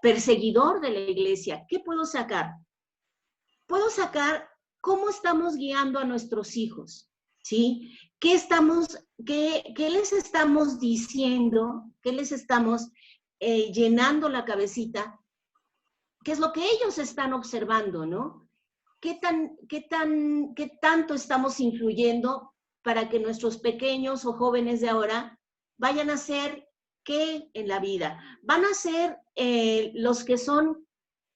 perseguidor de la iglesia. ¿Qué puedo sacar? Puedo sacar cómo estamos guiando a nuestros hijos, ¿sí? ¿Qué les estamos diciendo? ¿Qué les estamos llenando la cabecita? ¿Qué es lo que ellos están observando, no? ¿Qué tanto estamos influyendo para que nuestros pequeños o jóvenes de ahora vayan a ser qué en la vida? ¿Van a ser los que son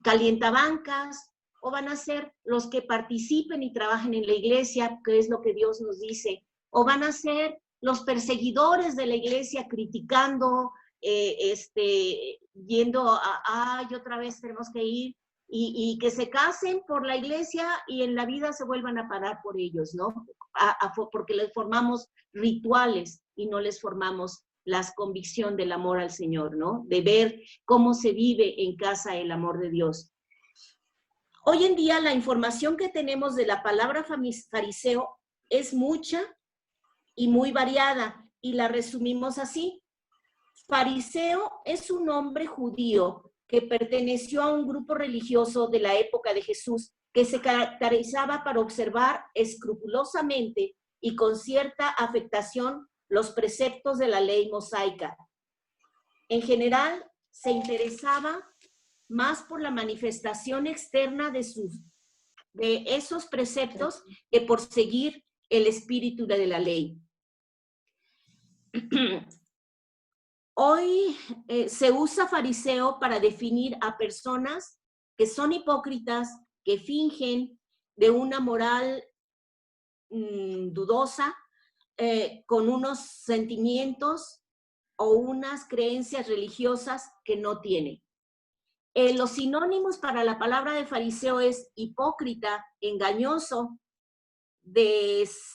calientabancas o van a ser los que participen y trabajen en la iglesia, que es lo que Dios nos dice? ¿O van a ser los perseguidores de la iglesia criticando, yendo ay, otra vez tenemos que ir? Y que se casen por la iglesia y en la vida se vuelvan a parar por ellos, ¿no? Porque les formamos rituales y no les formamos la convicción del amor al Señor, ¿no? De ver cómo se vive en casa el amor de Dios. Hoy en día la información que tenemos de la palabra fariseo es mucha y muy variada y la resumimos así. Fariseo es un hombre judío que perteneció a un grupo religioso de la época de Jesús que se caracterizaba para observar escrupulosamente y con cierta afectación los preceptos de la ley mosaica. En general, se interesaba más por la manifestación externa de esos preceptos que por seguir el espíritu de la ley. Hoy se usa fariseo para definir a personas que son hipócritas, que fingen de una moral dudosa, con unos sentimientos o unas creencias religiosas que no tienen. Los sinónimos para la palabra de fariseo es hipócrita, engañoso, disimulado,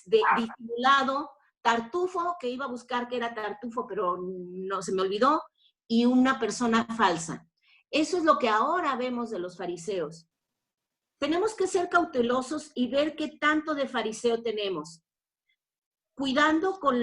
tartufo, que iba a buscar que era tartufo, pero no se me olvidó, y una persona falsa. Eso es lo que ahora vemos de los fariseos. Tenemos que ser cautelosos y ver qué tanto de fariseo tenemos. Cuidado con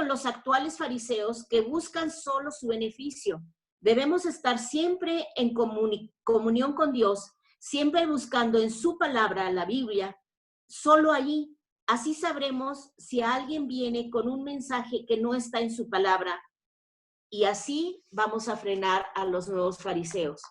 los actuales fariseos que buscan solo su beneficio. Debemos estar siempre en comunión con Dios, siempre buscando en su palabra, la Biblia, solo allí. Así sabremos si alguien viene con un mensaje que no está en su palabra y así vamos a frenar a los nuevos fariseos.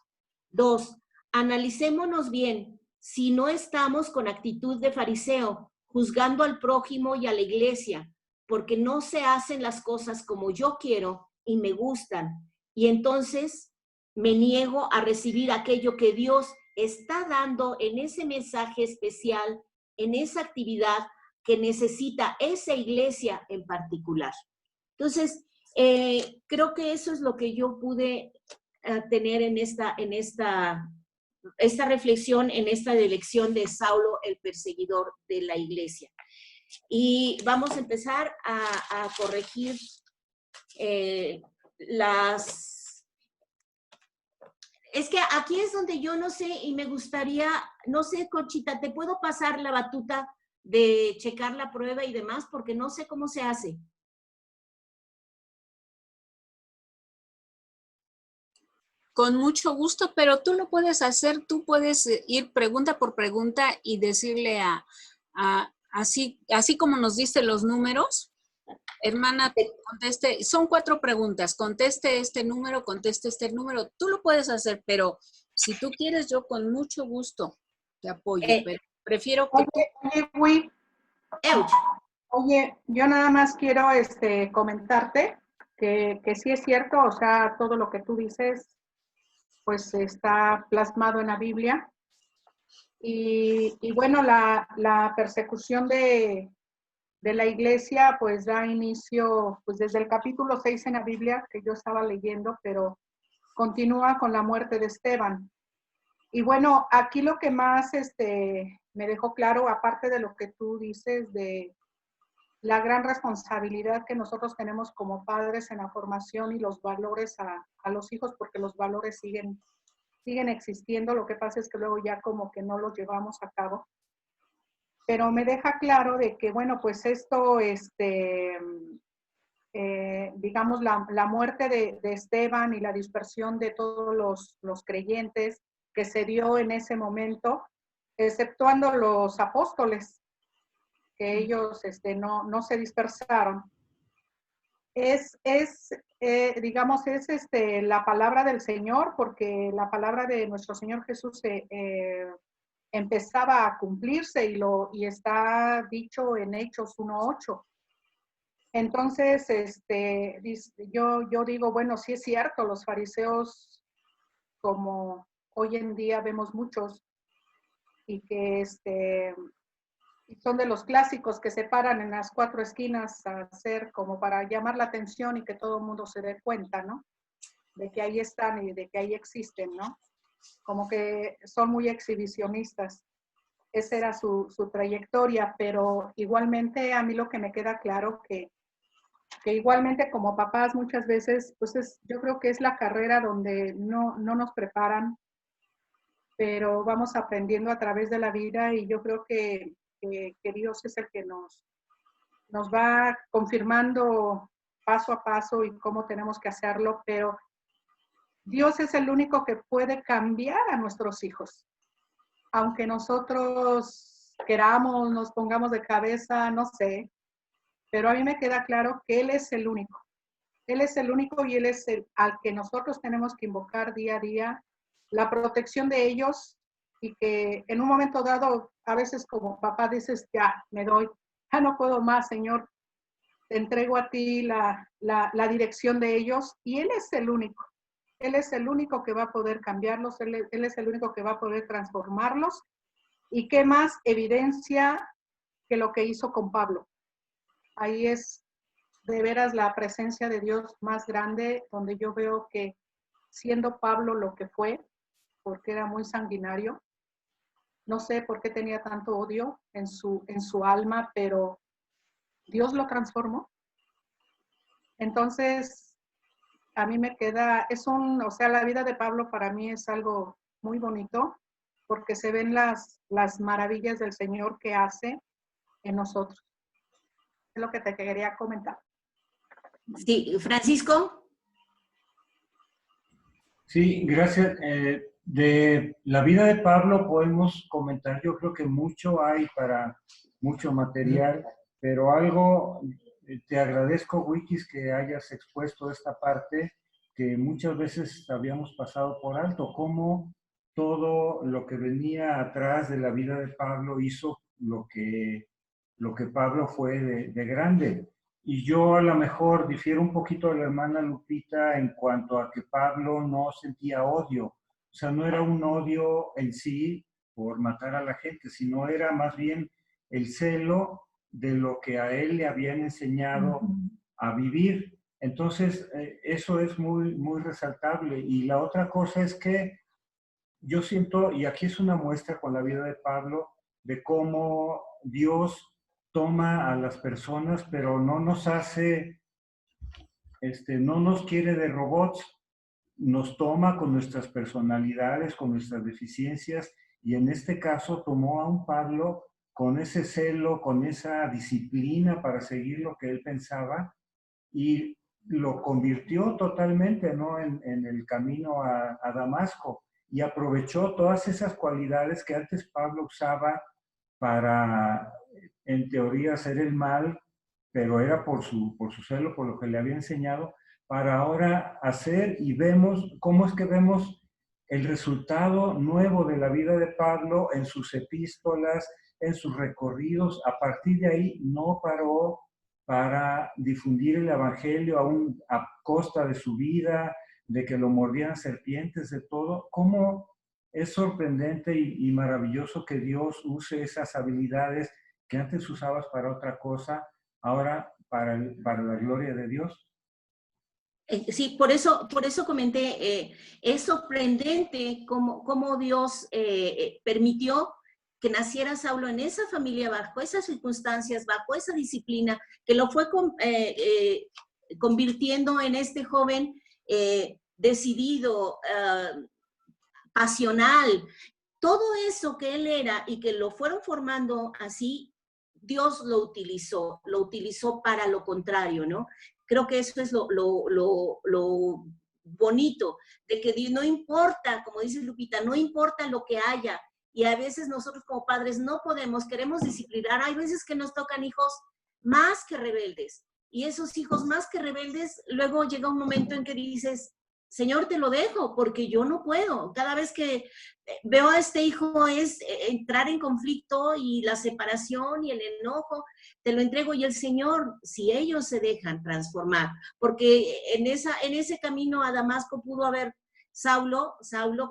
2, analicémonos bien si no estamos con actitud de fariseo, juzgando al prójimo y a la iglesia, porque no se hacen las cosas como yo quiero y me gustan. Y entonces me niego a recibir aquello que Dios está dando en ese mensaje especial, en esa actividad que necesita esa iglesia en particular. Entonces, creo que eso es lo que yo pude tener en esta reflexión, en esta elección de Saulo, el perseguidor de la iglesia. Y vamos a empezar a corregir Es que aquí es donde yo no sé y me gustaría, no sé, Conchita, ¿te puedo pasar la batuta de checar la prueba y demás? Porque no sé cómo se hace. Con mucho gusto, pero tú lo puedes hacer, tú puedes ir pregunta por pregunta y decirle así como nos diste los números, hermana, conteste, son 4 preguntas, conteste este número, tú lo puedes hacer, pero si tú quieres, yo con mucho gusto te apoyo, pero prefiero que... Oye, yo nada más quiero comentarte que sí es cierto, o sea, todo lo que tú dices pues está plasmado en la Biblia. Y bueno, la persecución de la iglesia pues da inicio pues desde el capítulo 6 en la Biblia que yo estaba leyendo, pero continúa con la muerte de Esteban. Y bueno, aquí lo que más me dejó claro, aparte de lo que tú dices de la gran responsabilidad que nosotros tenemos como padres en la formación y los valores a los hijos, porque los valores siguen existiendo, lo que pasa es que luego ya como que no los llevamos a cabo. Pero me deja claro de que, bueno, pues esto digamos, la muerte de Esteban y la dispersión de todos los creyentes que se dio en ese momento, exceptuando los apóstoles, que ellos no se dispersaron. Digamos, es la palabra del Señor, porque la palabra de nuestro Señor Jesús empezaba a cumplirse y está dicho en Hechos 1:8. Entonces, yo digo, bueno, sí es cierto, los fariseos, como hoy en día vemos muchos, y que son de los clásicos que se paran en las 4 esquinas a hacer como para llamar la atención y que todo el mundo se dé cuenta, ¿no? De que ahí están y de que ahí existen, ¿no? Como que son muy exhibicionistas. Esa era su trayectoria, pero igualmente a mí lo que me queda claro que igualmente como papás muchas veces, pues yo creo que es la carrera donde no nos preparan, pero vamos aprendiendo a través de la vida, y yo creo que Dios es el que nos va confirmando paso a paso y cómo tenemos que hacerlo, pero Dios es el único que puede cambiar a nuestros hijos. Aunque nosotros queramos, nos pongamos de cabeza, no sé, pero a mí me queda claro que Él es el único. Él es el único y Él es el al que nosotros tenemos que invocar día a día, la protección de ellos, y que en un momento dado, a veces como papá dices, ya, me doy, ya no puedo más, Señor, te entrego a ti la dirección de ellos, y Él es el único. Él es el único que va a poder cambiarlos, Él es el único que va a poder transformarlos. ¿Y qué más evidencia que lo que hizo con Pablo? Ahí es de veras la presencia de Dios más grande, donde yo veo que siendo Pablo lo que fue, porque era muy sanguinario, no sé por qué tenía tanto odio en su alma, pero Dios lo transformó. Entonces, a mí me queda, o sea, la vida de Pablo para mí es algo muy bonito, porque se ven las maravillas del Señor que hace en nosotros. Es lo que te quería comentar. Sí, Francisco. Sí, gracias. De la vida de Pablo podemos comentar, yo creo que mucho hay mucho material, pero algo, te agradezco, Wikis, que hayas expuesto esta parte que muchas veces habíamos pasado por alto, cómo todo lo que venía atrás de la vida de Pablo hizo lo que Pablo fue de grande. Y yo a lo mejor difiero un poquito de la hermana Lupita en cuanto a que Pablo no sentía odio. O sea, no era un odio en sí por matar a la gente, sino era más bien el celo de lo que a él le habían enseñado a vivir. Entonces, eso es muy, muy resaltable. Y la otra cosa es que yo siento, y aquí es una muestra con la vida de Pablo, de cómo Dios toma a las personas, pero no nos hace, no nos quiere de robots, nos toma con nuestras personalidades, con nuestras deficiencias, y en este caso tomó a un Pablo con ese celo, con esa disciplina para seguir lo que él pensaba, y lo convirtió totalmente, ¿no?, en el camino a Damasco, y aprovechó todas esas cualidades que antes Pablo usaba para, en teoría, hacer el mal, pero era por su celo, por lo que le había enseñado, para ahora hacer, y vemos, ¿cómo es que vemos el resultado nuevo de la vida de Pablo en sus epístolas, en sus recorridos? A partir de ahí no paró para difundir el evangelio aún a costa de su vida, de que lo mordían serpientes, de todo. ¿Cómo es sorprendente y maravilloso que Dios use esas habilidades que antes usabas para otra cosa, ahora para la gloria de Dios? Sí, por eso comenté, es sorprendente cómo Dios permitió que naciera Saulo en esa familia, bajo esas circunstancias, bajo esa disciplina, que lo fue convirtiendo en este joven decidido, pasional. Todo eso que él era y que lo fueron formando así, Dios lo utilizó para lo contrario, ¿no? Creo que eso es lo bonito, de que no importa, como dice Lupita, no importa lo que haya, y a veces nosotros como padres no podemos, queremos disciplinar, hay veces que nos tocan hijos más que rebeldes, y esos hijos más que rebeldes, luego llega un momento en que dices, Señor, te lo dejo, porque yo no puedo. Cada vez que veo a este hijo es entrar en conflicto y la separación y el enojo, te lo entrego, y el Señor, si ellos se dejan transformar, porque en ese camino a Damasco pudo haber Saulo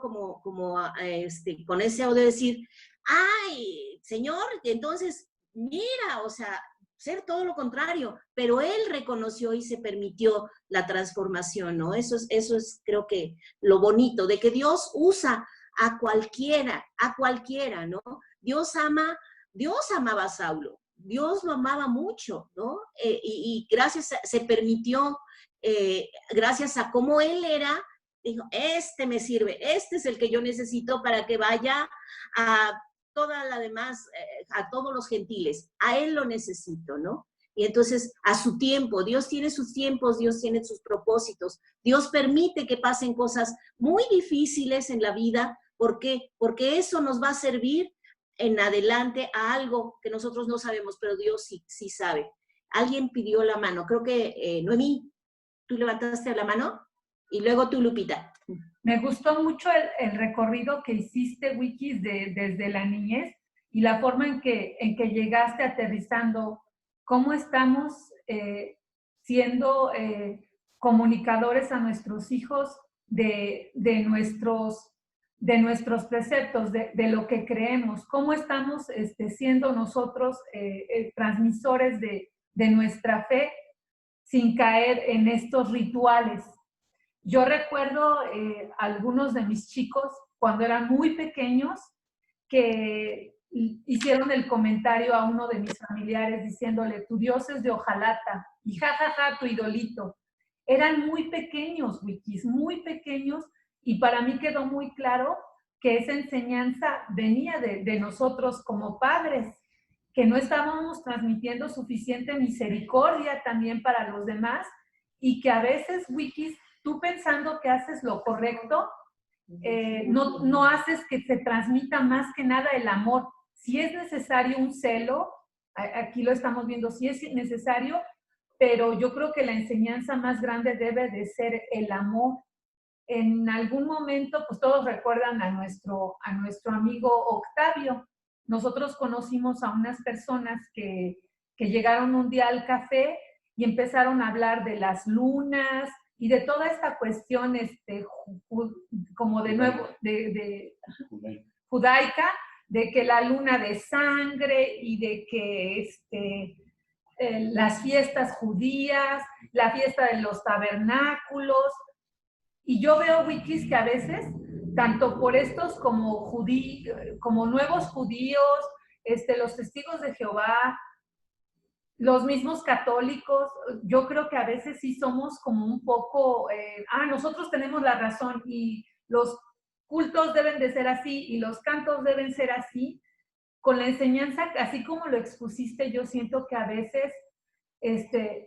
como con ese odio de decir, ay, Señor, entonces, mira, o sea, ser todo lo contrario, pero él reconoció y se permitió la transformación, ¿no? Eso es creo que lo bonito, de que Dios usa a cualquiera, ¿no? Dios amaba a Saulo, Dios lo amaba mucho, ¿no? Y gracias, se permitió, gracias a cómo él era, dijo, este me sirve, este es el que yo necesito para que vaya a toda la demás, a todos los gentiles, a él lo necesito, ¿no? Y entonces, a su tiempo, Dios tiene sus tiempos, Dios tiene sus propósitos, Dios permite que pasen cosas muy difíciles en la vida, ¿por qué? Porque eso nos va a servir en adelante a algo que nosotros no sabemos, pero Dios sí sabe. Alguien pidió la mano, creo que Noemí, tú levantaste la mano, y luego tú, Lupita. Me gustó mucho el recorrido que hiciste, Wikis, desde la niñez y la forma en que llegaste aterrizando, cómo estamos siendo comunicadores a nuestros hijos de nuestros preceptos, de lo que creemos, cómo estamos siendo nosotros transmisores de nuestra fe sin caer en estos rituales. Yo recuerdo algunos de mis chicos cuando eran muy pequeños que hicieron el comentario a uno de mis familiares diciéndole, tu Dios es de hojalata y jajaja, tu idolito. Eran muy pequeños, Wikis, muy pequeños, y para mí quedó muy claro que esa enseñanza venía de nosotros como padres, que no estábamos transmitiendo suficiente misericordia también para los demás y que a veces, Wikis, tú pensando que haces lo correcto, no haces que se transmita más que nada el amor. Si es necesario un celo, aquí lo estamos viendo, si es necesario, pero yo creo que la enseñanza más grande debe de ser el amor. En algún momento, pues todos recuerdan a nuestro amigo Octavio. Nosotros conocimos a unas personas que llegaron un día al café y empezaron a hablar de las lunas, y de toda esta cuestión como de nuevo, de judaica, de que la luna de sangre y de que las fiestas judías, la fiesta de los tabernáculos. Y yo veo, Wikis, que a veces, tanto por estos como nuevos judíos, los testigos de Jehová, los mismos católicos, yo creo que a veces sí somos como un poco, nosotros tenemos la razón y los cultos deben de ser así y los cantos deben ser así. Con la enseñanza, así como lo expusiste, yo siento que a veces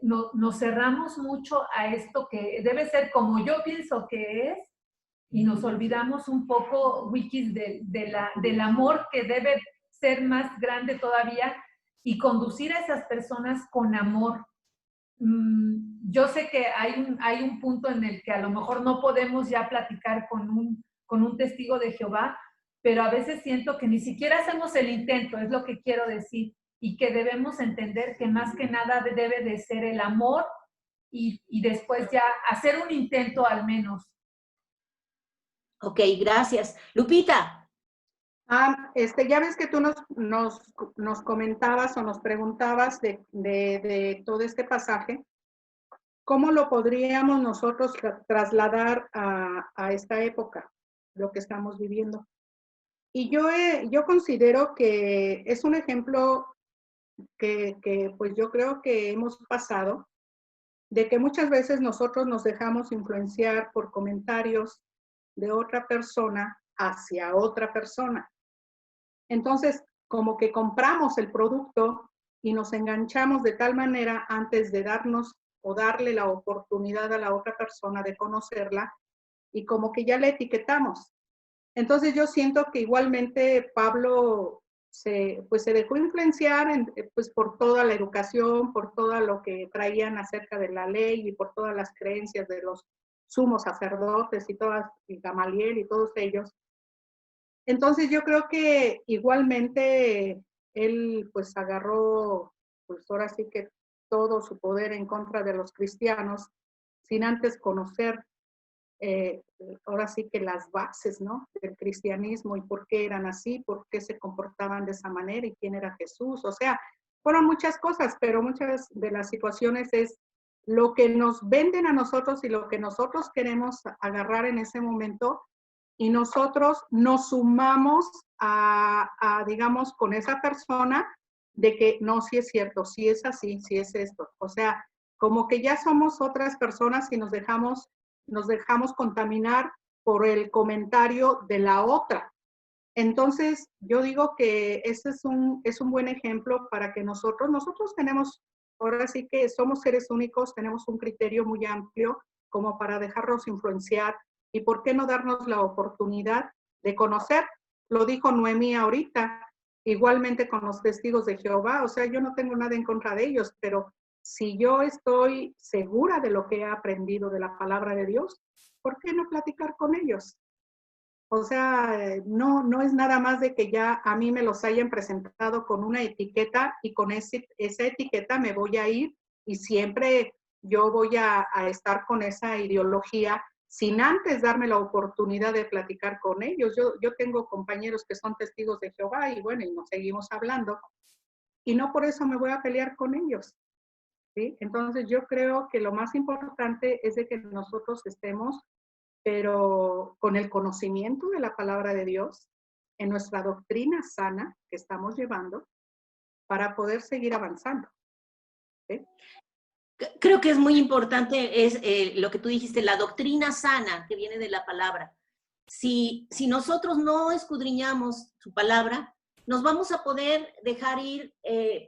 nos cerramos mucho a esto que debe ser como yo pienso que es y nos olvidamos un poco, Wikis, del amor que debe ser más grande todavía y conducir a esas personas con amor. Yo sé que hay un punto en el que a lo mejor no podemos ya platicar con un testigo de Jehová, pero a veces siento que ni siquiera hacemos el intento, es lo que quiero decir, y que debemos entender que más que nada debe de ser el amor y después ya hacer un intento al menos. Ok, gracias. Lupita. Ya ves que tú nos comentabas o nos preguntabas de todo este pasaje, ¿cómo lo podríamos nosotros trasladar a esta época, lo que estamos viviendo? Y yo considero que es un ejemplo que pues yo creo que hemos pasado, de que muchas veces nosotros nos dejamos influenciar por comentarios de otra persona hacia otra persona. Entonces, como que compramos el producto y nos enganchamos de tal manera antes de darnos o darle la oportunidad a la otra persona de conocerla y como que ya la etiquetamos. Entonces yo siento que igualmente Pablo se dejó influenciar pues por toda la educación, por todo lo que traían acerca de la ley y por todas las creencias de los sumos sacerdotes y Gamaliel y todos ellos. Entonces yo creo que igualmente él pues agarró, pues ahora sí que todo su poder en contra de los cristianos, sin antes conocer ahora sí que las bases, ¿no?, del cristianismo y por qué eran así, por qué se comportaban de esa manera y quién era Jesús. O sea, fueron muchas cosas, pero muchas de las situaciones es lo que nos venden a nosotros y lo que nosotros queremos agarrar en ese momento, y nosotros nos sumamos digamos, con esa persona de que no, sí es cierto, sí es así, sí es esto. O sea, como que ya somos otras personas y nos dejamos contaminar por el comentario de la otra. Entonces, yo digo que ese es un buen ejemplo para que nosotros tenemos, ahora sí que somos seres únicos, tenemos un criterio muy amplio como para dejarnos influenciar, y por qué no darnos la oportunidad de conocer. Lo dijo Noemí ahorita, igualmente con los testigos de Jehová. O sea, yo no tengo nada en contra de ellos, pero si yo estoy segura de lo que he aprendido de la palabra de Dios, ¿por qué no platicar con ellos? O sea, no es nada más de que ya a mí me los hayan presentado con una etiqueta y con esa etiqueta me voy a ir y siempre yo voy a estar con esa ideología sin antes darme la oportunidad de platicar con ellos. Yo tengo compañeros que son testigos de Jehová y bueno, y nos seguimos hablando y no por eso me voy a pelear con ellos, ¿sí? Entonces yo creo que lo más importante es de que nosotros estemos, pero con el conocimiento de la palabra de Dios, en nuestra doctrina sana que estamos llevando, para poder seguir avanzando, ¿sí? Creo que es muy importante lo que tú dijiste, la doctrina sana que viene de la palabra. Si nosotros no escudriñamos su palabra, nos vamos a poder dejar ir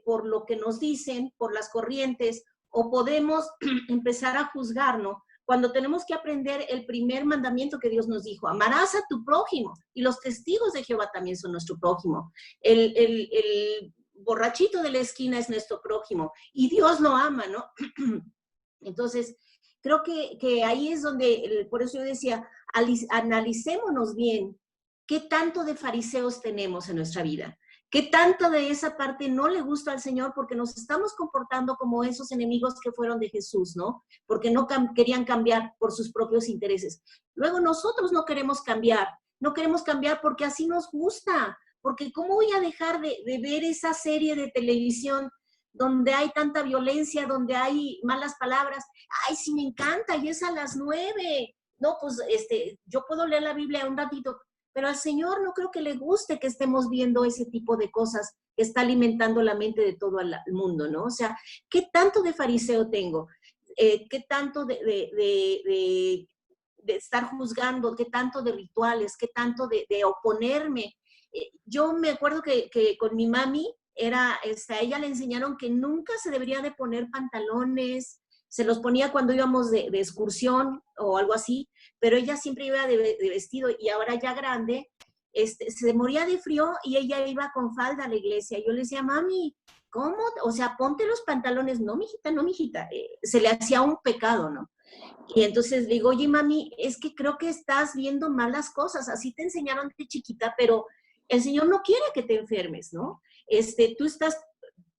por lo que nos dicen, por las corrientes, o podemos empezar a juzgarnos cuando tenemos que aprender el primer mandamiento que Dios nos dijo: amarás a tu prójimo. Y los testigos de Jehová también son nuestro prójimo. El borrachito de la esquina es nuestro prójimo y Dios lo ama, ¿no? Entonces, creo que ahí es donde, por eso yo decía, analicémonos bien qué tanto de fariseos tenemos en nuestra vida, qué tanto de esa parte no le gusta al Señor, porque nos estamos comportando como esos enemigos que fueron de Jesús, ¿no? Porque no querían cambiar por sus propios intereses. Luego nosotros no queremos cambiar porque así nos gusta. Porque ¿cómo voy a dejar de ver esa serie de televisión donde hay tanta violencia, donde hay malas palabras? ¡Ay, sí me encanta! Y es a las 9. No, pues yo puedo leer la Biblia un ratito, pero al Señor no creo que le guste que estemos viendo ese tipo de cosas que está alimentando la mente de todo el mundo, ¿no? O sea, ¿qué tanto de fariseo tengo? ¿Qué tanto de estar juzgando? ¿Qué tanto de rituales? ¿Qué tanto de oponerme? Yo me acuerdo que con mi mami, a ella le enseñaron que nunca se debería de poner pantalones, se los ponía cuando íbamos de excursión o algo así, pero ella siempre iba de vestido, y ahora ya grande, se moría de frío y ella iba con falda a la iglesia. Yo le decía: mami, ¿cómo? O sea, ponte los pantalones. No, mijita, se le hacía un pecado, ¿no? Y entonces digo: oye, mami, es que creo que estás viendo malas cosas, así te enseñaron de chiquita, pero el Señor no quiere que te enfermes, ¿no? Tú estás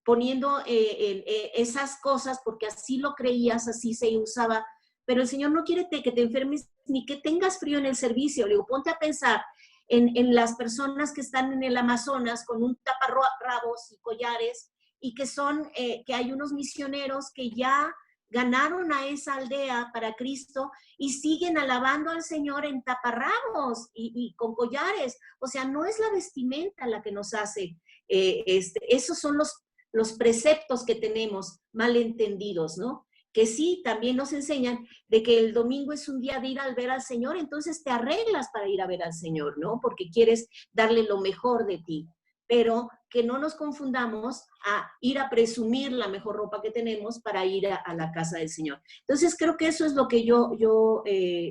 poniendo esas cosas porque así lo creías, así se usaba, pero el Señor no quiere que te enfermes ni que tengas frío en el servicio. Le digo, ponte a pensar en las personas que están en el Amazonas con un taparrabos y collares, y que hay unos misioneros que ya ganaron a esa aldea para Cristo y siguen alabando al Señor en taparrabos y con collares. O sea, no es la vestimenta la que nos hace. Esos son los preceptos que tenemos mal entendidos, ¿no? Que sí, también nos enseñan de que el domingo es un día de ir a ver al Señor, entonces te arreglas para ir a ver al Señor, ¿no? Porque quieres darle lo mejor de ti. pero que no nos confundamos a ir a presumir la mejor ropa que tenemos para ir a la casa del Señor. Entonces, creo que eso es lo que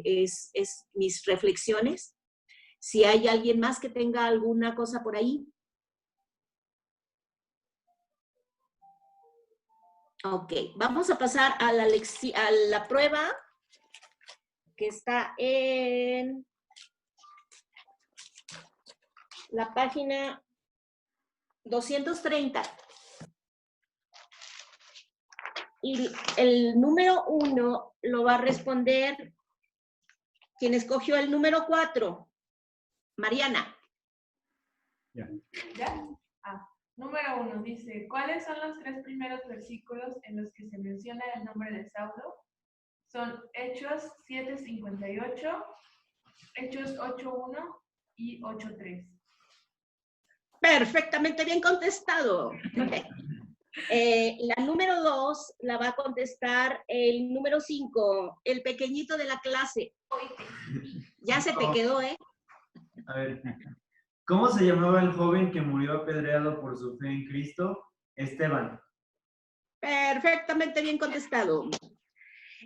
es mis reflexiones. Si hay alguien más que tenga alguna cosa por ahí. Ok, vamos a pasar a la prueba que está en la página 230. Y el número 1 lo va a responder quien escogió el número 4. Mariana. ¿Ya? Número 1 dice, ¿cuáles son los 3 primeros versículos en los que se menciona el nombre de Saulo? Son Hechos 7:58, Hechos 8:1 y 8:3. Perfectamente bien contestado. La número 2 la va a contestar el número 5, el pequeñito de la clase. Ya se te quedó, ¿eh? A ver, ¿cómo se llamaba el joven que murió apedreado por su fe en Cristo? Esteban. Perfectamente bien contestado.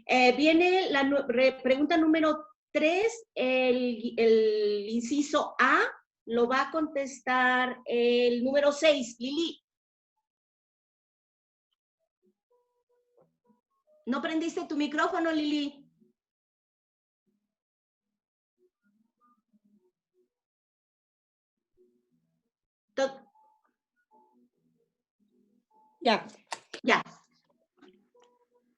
Viene la pregunta número 3, el inciso A, lo va a contestar el número 6, Lili. ¿No prendiste tu micrófono, Lili? Ya. Ya.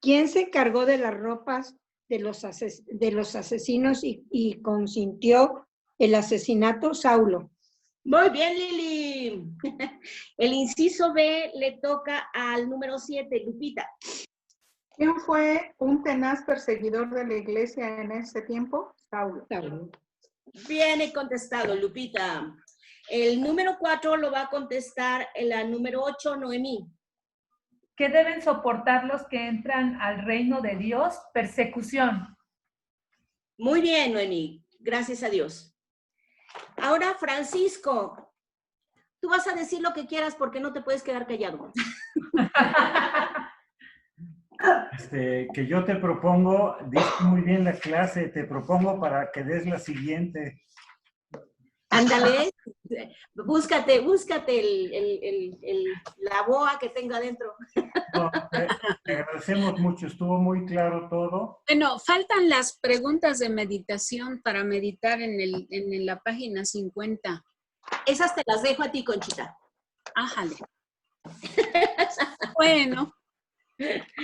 ¿Quién se encargó de las ropas de los asesinos y consintió el asesinato? Saulo. Muy bien, Lili. El inciso B le toca al número 7, Lupita. ¿Quién fue un tenaz perseguidor de la iglesia en ese tiempo? Saulo. Bien contestado, Lupita. El número 4 lo va a contestar la número 8, Noemí. ¿Qué deben soportar los que entran al reino de Dios? Persecución. Muy bien, Noemí. Gracias a Dios. Ahora, Francisco, tú vas a decir lo que quieras porque no te puedes quedar callado. Que yo te propongo, diste muy bien la clase, te propongo para que des la siguiente. Ándale, búscate la boa que tenga adentro. No, te agradecemos mucho, estuvo muy claro todo. Bueno, faltan las preguntas de meditación para meditar en la página 50. Esas te las dejo a ti, Conchita. Ájale. Bueno,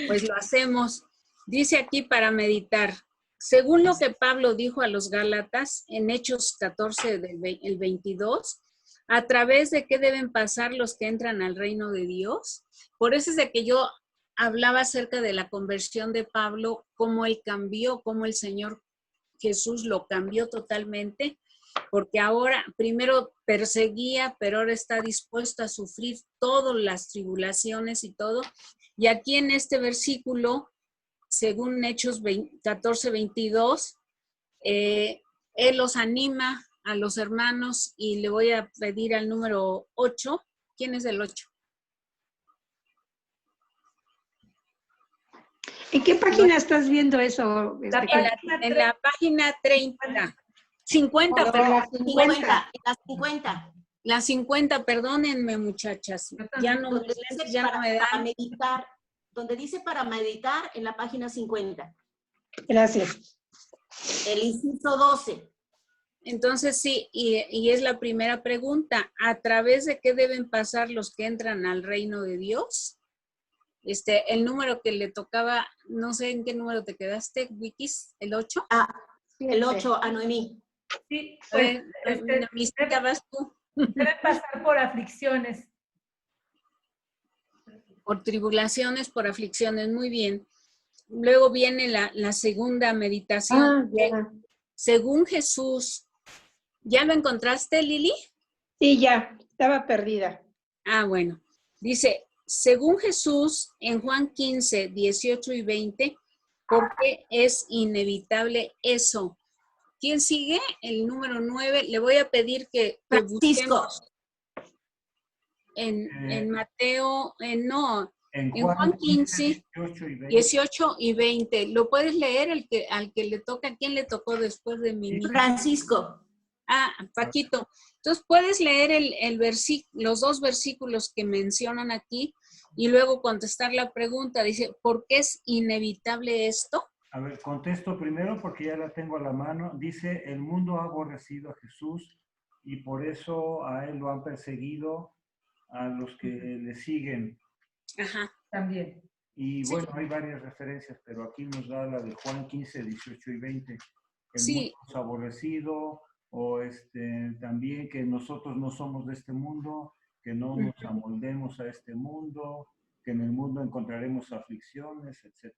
pues lo hacemos. Dice aquí para meditar. Según lo que Pablo dijo a los Gálatas en Hechos 14, el 22, ¿a través de qué deben pasar los que entran al reino de Dios? Por eso es de que yo hablaba acerca de la conversión de Pablo, cómo él cambió, cómo el Señor Jesús lo cambió totalmente, porque ahora primero perseguía, pero ahora está dispuesto a sufrir todas las tribulaciones y todo. Y aquí en este versículo, según Hechos 14, 22, él los anima a los hermanos y le voy a pedir al número 8. ¿Quién es el 8? ¿En qué página estás viendo eso? En la página 30. 50, perdón. La 50. La 50, perdónenme, muchachas. Ya no, Donde mis lentes dice ya no me para dan. meditar, donde dice para meditar en la página 50. Gracias. El inciso 12. Entonces sí, y es la primera pregunta. ¿A través de qué deben pasar los que entran al reino de Dios? El número que le tocaba, no sé en qué número te quedaste, Wikis, ¿el 8? Ah, el 8 a Noemí. Sí, pues, vas tú. deben pasar por aflicciones. Por tribulaciones, por aflicciones, muy bien. Luego viene la segunda meditación. Según Jesús, ¿ya lo encontraste, Lili? Sí, ya, estaba perdida. Ah, bueno. Dice, según Jesús, en Juan 15, 18 y 20, ¿por qué es inevitable eso? ¿Quién sigue? El número 9. Le voy a pedir que Francisco. busquemos. en Mateo, no, En en Juan 15, 18 y 20. 18 y 20. ¿Lo puedes leer al que le toca? ¿A quién le tocó después de mí? Francisco. Ah, Paquito. Entonces, puedes leer los dos versículos que mencionan aquí y luego contestar la pregunta. Dice, ¿por qué es inevitable esto? A ver, contesto primero porque ya la tengo a la mano. Dice, el mundo ha aborrecido a Jesús y por eso a él lo han perseguido a los que le siguen. Ajá. También. Y bueno, hay varias referencias, pero aquí nos da la de Juan 15, 18 y 20. El mundo es aborrecido, o también que nosotros no somos de este mundo, que no nos amoldemos a este mundo, que en el mundo encontraremos aflicciones, etc.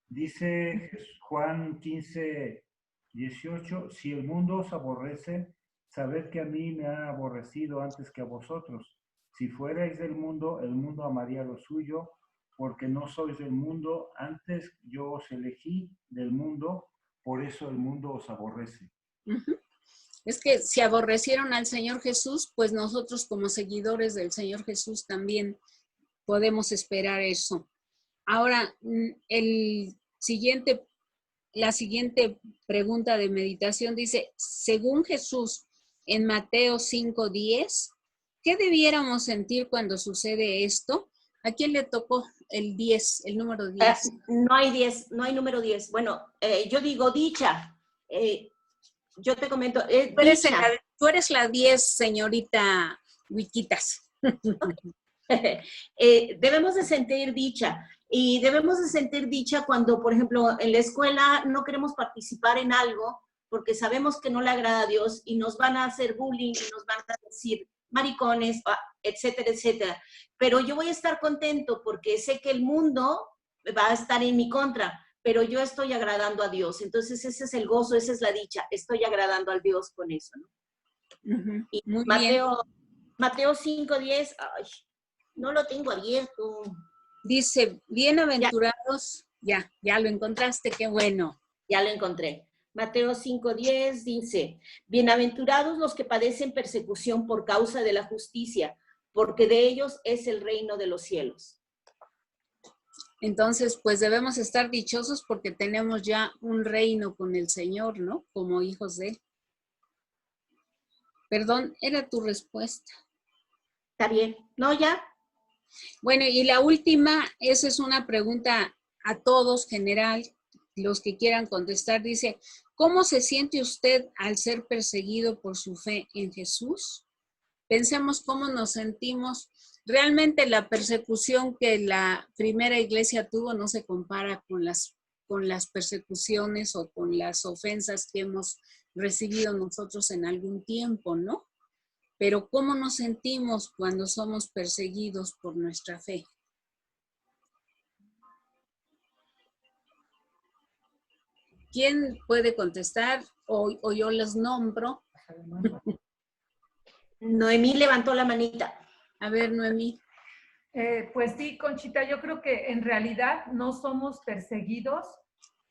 Dice Juan 15, 18, si el mundo os aborrece, sabed que a mí me ha aborrecido antes que a vosotros. Si fuerais del mundo, el mundo amaría lo suyo, porque no sois del mundo, antes yo os elegí del mundo, por eso el mundo os aborrece. Es que si aborrecieron al Señor Jesús, pues nosotros como seguidores del Señor Jesús también podemos esperar eso. Ahora, la siguiente pregunta de meditación dice, según Jesús en Mateo 5:10, ¿qué debiéramos sentir cuando sucede esto? ¿A quién le tocó el 10, el número 10? No hay 10, no hay número 10. Bueno, yo digo dicha. Yo te comento. Tú eres la 10, señorita Wiquitas. Debemos de sentir dicha. Y debemos de sentir dicha cuando, por ejemplo, en la escuela no queremos participar en algo porque sabemos que no le agrada a Dios y nos van a hacer bullying y nos van a decir maricones, etcétera, etcétera. Pero yo voy a estar contento porque sé que el mundo va a estar en mi contra, pero yo estoy agradando a Dios. Entonces ese es el gozo, esa es la dicha. Estoy agradando a Dios con eso, ¿no? Y Muy Mateo 5:10, no lo tengo abierto. Dice, bienaventurados, ya lo encontraste, qué bueno. Ya lo encontré. Mateo 5:10 dice, bienaventurados los que padecen persecución por causa de la justicia, porque de ellos es el reino de los cielos. Entonces, pues debemos estar dichosos porque tenemos ya un reino con el Señor, ¿no? Como hijos de Él. Perdón, era tu respuesta. Está bien. No, ya. Bueno, y la última, esa es una pregunta a todos general, los que quieran contestar, dice, ¿cómo se siente usted al ser perseguido por su fe en Jesús? Pensemos cómo nos sentimos. Realmente la persecución que la primera iglesia tuvo no se compara con las persecuciones o con las ofensas que hemos recibido nosotros en algún tiempo, ¿no? Pero ¿cómo nos sentimos cuando somos perseguidos por nuestra fe? ¿Quién puede contestar? O yo les nombro. Noemí levantó la manita. A ver, Noemí. Pues sí, Conchita, yo creo que en realidad no somos perseguidos.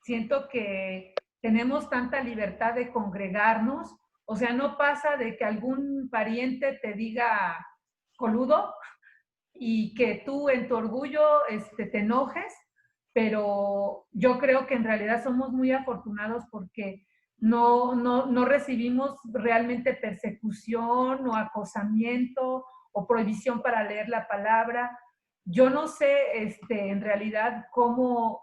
Siento que tenemos tanta libertad de congregarnos. O sea, no pasa de que algún pariente te diga coludo y que tú en tu orgullo te enojes, pero yo creo que en realidad somos muy afortunados porque no recibimos realmente persecución o acosamiento o prohibición para leer la palabra. Yo no sé en realidad cómo,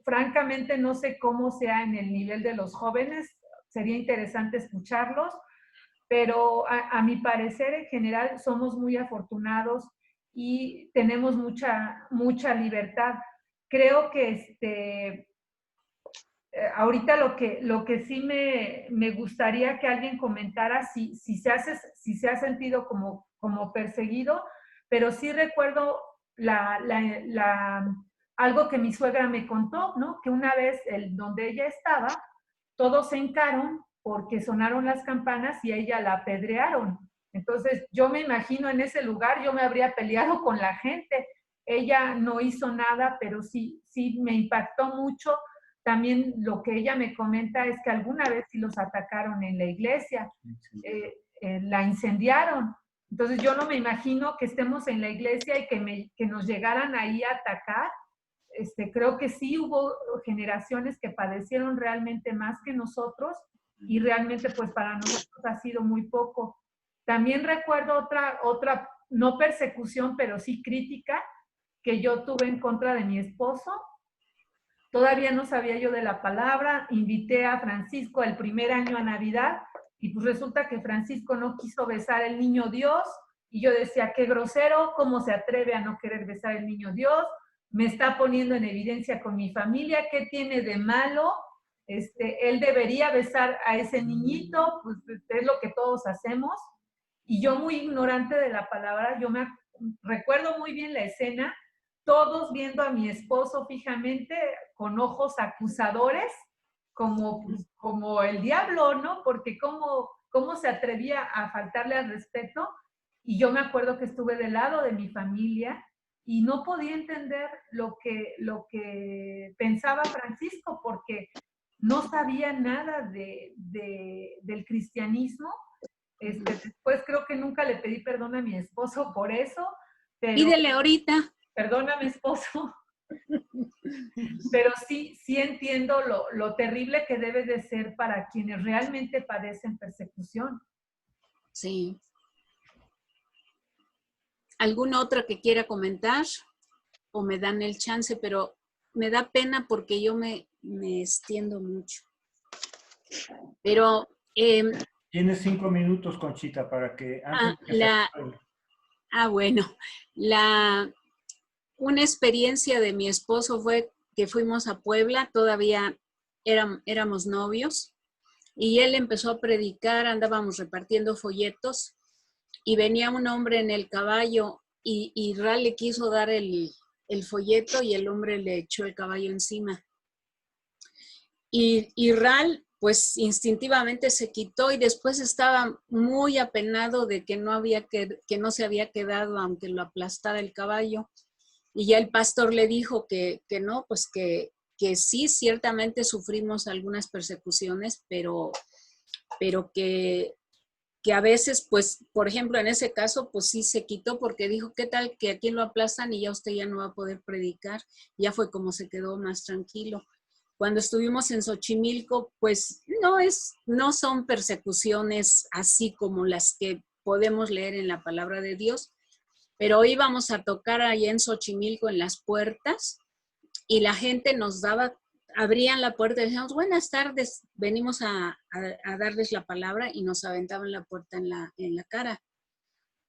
francamente no sé cómo sea en el nivel de los jóvenes, sería interesante escucharlos, pero a mi parecer en general somos muy afortunados y tenemos mucha libertad. Creo que ahorita lo que sí me gustaría que alguien comentara si se ha sentido como perseguido, pero sí recuerdo algo que mi suegra me contó, ¿no? Que una vez donde ella estaba, todos se hincaron porque sonaron las campanas y a ella la apedrearon. Entonces yo me imagino en ese lugar yo me habría peleado con la gente. Ella no hizo nada, pero sí me impactó mucho. También lo que ella me comenta es que alguna vez sí los atacaron en la iglesia, la incendiaron. Entonces yo no me imagino que estemos en la iglesia y que nos llegaran ahí a atacar. Creo que sí hubo generaciones que padecieron realmente más que nosotros y realmente pues para nosotros ha sido muy poco. También recuerdo otra, no persecución, pero sí crítica que yo tuve en contra de mi esposo. Todavía no sabía yo de la palabra, invité a Francisco el primer año a Navidad y pues resulta que Francisco no quiso besar al niño Dios y yo decía, qué grosero, ¿cómo se atreve a no querer besar al niño Dios? Me está poniendo en evidencia con mi familia, ¿qué tiene de malo? Él debería besar a ese niñito, pues es lo que todos hacemos. Y yo muy ignorante de la palabra, yo me recuerdo muy bien la escena, todos viendo a mi esposo fijamente con ojos acusadores, como el diablo, ¿no? Porque cómo se atrevía a faltarle al respeto. Y yo me acuerdo que estuve del lado de mi familia y no podía entender lo que pensaba Francisco, porque no sabía nada del cristianismo. Después creo que nunca le pedí perdón a mi esposo por eso. Pero, pídele ahorita. Perdóname, esposo. Pero sí entiendo lo terrible que debe de ser para quienes realmente padecen persecución. Sí. ¿Alguna otra que quiera comentar? O me dan el chance, pero me da pena porque yo me extiendo mucho. Pero... Tienes 5 minutos, Conchita, para que... bueno. Una experiencia de mi esposo fue que fuimos a Puebla, todavía éramos novios, y él empezó a predicar, andábamos repartiendo folletos, y venía un hombre en el caballo, y Ral le quiso dar el folleto, y el hombre le echó el caballo encima. Y Ral, pues instintivamente se quitó, y después estaba muy apenado de que no se había quedado, aunque lo aplastara el caballo. Y ya el pastor le dijo que no, pues que sí, ciertamente sufrimos algunas persecuciones, pero que a veces, pues, por ejemplo, en ese caso, pues sí se quitó porque dijo, ¿qué tal que aquí lo aplastan y ya usted ya no va a poder predicar? Ya fue como se quedó más tranquilo. Cuando estuvimos en Xochimilco, pues no son persecuciones así como las que podemos leer en la palabra de Dios, pero íbamos a tocar allá en Xochimilco en las puertas y la gente abrían la puerta y decíamos, buenas tardes, venimos a darles la palabra, y nos aventaban la puerta en la cara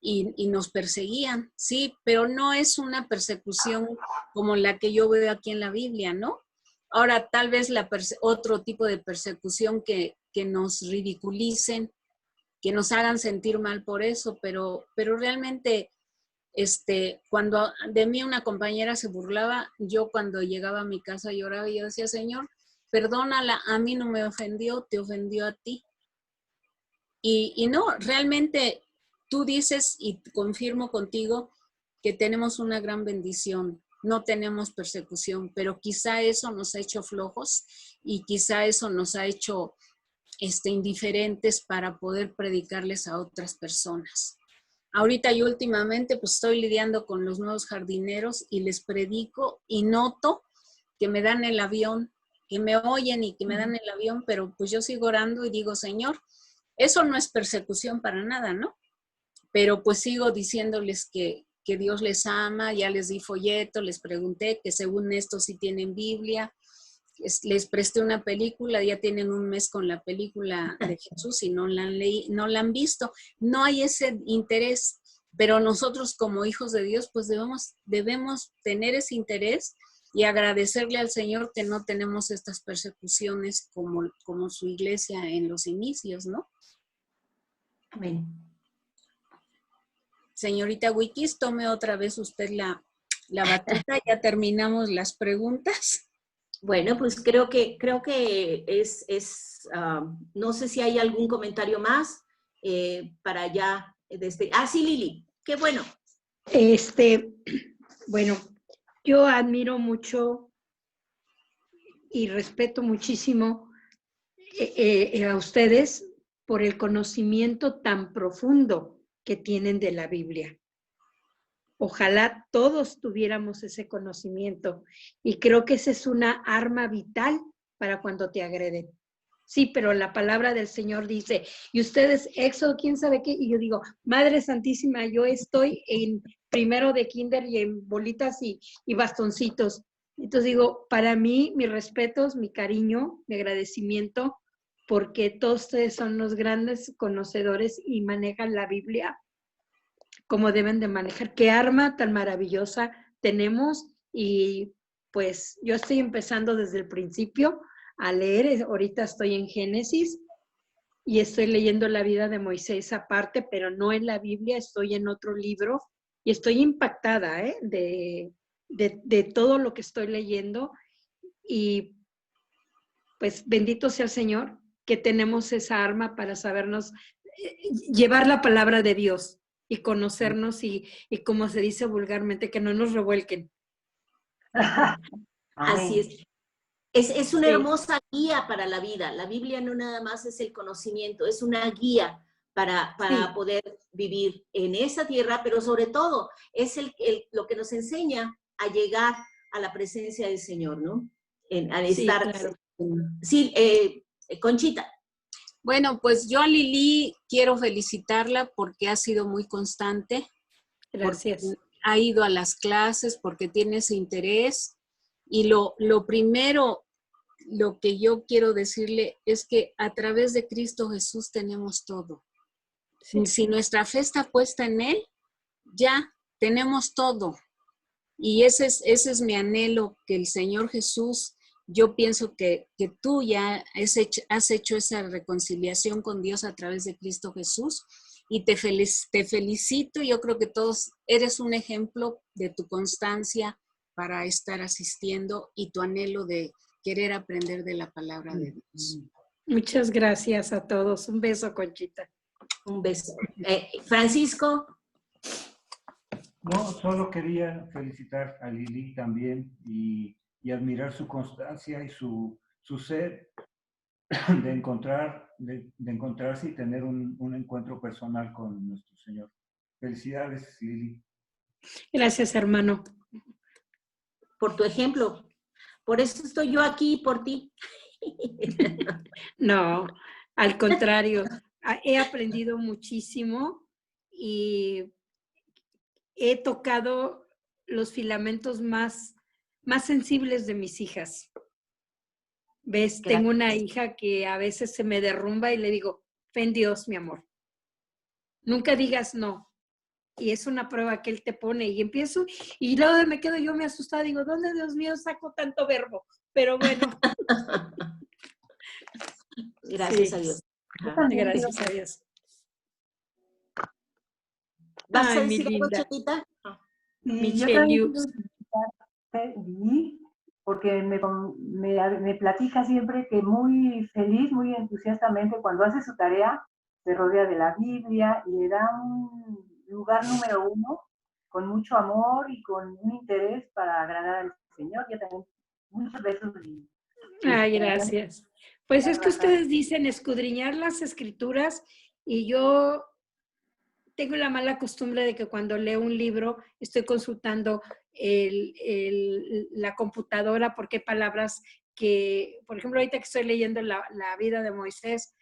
y nos perseguían, sí, pero no es una persecución como la que yo veo aquí en la Biblia, ¿no? Ahora, tal vez otro tipo de persecución que nos ridiculicen, que nos hagan sentir mal por eso, pero realmente... cuando de mí una compañera se burlaba, yo cuando llegaba a mi casa lloraba y yo decía, Señor, perdónala, a mí no me ofendió, te ofendió a ti. Y no, realmente tú dices, y confirmo contigo, que tenemos una gran bendición, no tenemos persecución, pero quizá eso nos ha hecho flojos y quizá eso nos ha hecho indiferentes para poder predicarles a otras personas. Ahorita yo últimamente pues estoy lidiando con los nuevos jardineros y les predico y noto que me dan el avión, que me oyen y que me dan el avión, pero pues yo sigo orando y digo, Señor, eso no es persecución para nada, ¿no? Pero pues sigo diciéndoles que Dios les ama, ya les di folleto, les pregunté que según esto sí tienen Biblia, les presté una película, ya tienen un mes con la película de Jesús y no la han visto. No hay ese interés, pero nosotros como hijos de Dios pues debemos tener ese interés y agradecerle al Señor que no tenemos estas persecuciones como su iglesia en los inicios, ¿no? Amén. Señorita Wikis, tome otra vez usted la batuta, ya terminamos las preguntas. Bueno, pues creo que no sé si hay algún comentario más para ya sí, Lili, qué bueno. Bueno, yo admiro mucho y respeto muchísimo a ustedes por el conocimiento tan profundo que tienen de la Biblia. Ojalá todos tuviéramos ese conocimiento y creo que esa es una arma vital para cuando te agreden. Sí, pero la palabra del Señor dice, y ustedes, Éxodo, quién sabe qué, y yo digo, Madre Santísima, yo estoy en primero de kinder y en bolitas y bastoncitos. Entonces digo, para mí, mis respetos, mi cariño, mi agradecimiento, porque todos ustedes son los grandes conocedores y manejan la Biblia como deben de manejar. Qué arma tan maravillosa tenemos y pues yo estoy empezando desde el principio a leer, ahorita estoy en Génesis y estoy leyendo la vida de Moisés aparte, pero no en la Biblia, estoy en otro libro y estoy impactada de todo lo que estoy leyendo y pues bendito sea el Señor que tenemos esa arma para sabernos llevar la palabra de Dios y conocernos y como se dice vulgarmente, que no nos revuelquen. Así es. Es una Sí. hermosa guía para la vida. La Biblia no nada más es el conocimiento, es una guía para Sí. poder vivir en esa tierra, pero sobre todo es lo que nos enseña a llegar a la presencia del Señor, ¿no? Al Sí, estar. claro. Sí, Conchita. Bueno, pues yo a Lili quiero felicitarla porque ha sido muy constante. Gracias. Porque ha ido a las clases, porque tiene ese interés. Y lo primero, lo que yo quiero decirle es que a través de Cristo Jesús tenemos todo. Sí. Si nuestra fe está puesta en Él, ya tenemos todo. Y ese es mi anhelo, que el Señor Jesús, yo pienso que tú ya has hecho esa reconciliación con Dios a través de Cristo Jesús. Y te felicito, yo creo que todos eres un ejemplo de tu constancia para estar asistiendo y tu anhelo de querer aprender de la palabra de Dios. Muchas gracias a todos. Un beso, Conchita. Un beso. Francisco. No, solo quería felicitar a Lili también y admirar su constancia y su sed de encontrarse y tener un encuentro personal con nuestro Señor. Felicidades, Lili. Gracias, hermano. Por tu ejemplo. Por eso estoy yo aquí, por ti. No, al contrario, he aprendido muchísimo y he tocado los filamentos más sensibles de mis hijas. ¿Ves? Gracias. Tengo una hija que a veces se me derrumba y le digo, fe en Dios, mi amor. Nunca digas no. Y es una prueba que Él te pone y empiezo, y luego me quedo yo me asustada, digo, ¿dónde, Dios mío, saco tanto verbo? Pero bueno. Gracias Sí. a Dios. Gracias a Dios. ¿Vas Ay, a mi decir algo, linda. Chelita? Y yo también quiero felicitarte, Lili, porque me platica siempre que muy feliz, muy entusiastamente, cuando hace su tarea, se rodea de la Biblia y le da un lugar número 1 con mucho amor y con un interés para agradar al Señor. Yo también, muchos besos, Lili. Ay, gracias. Pues es que ustedes dicen escudriñar las escrituras y yo tengo la mala costumbre de que cuando leo un libro estoy consultando la computadora porque hay palabras que, por ejemplo, ahorita que estoy leyendo la vida de Moisés,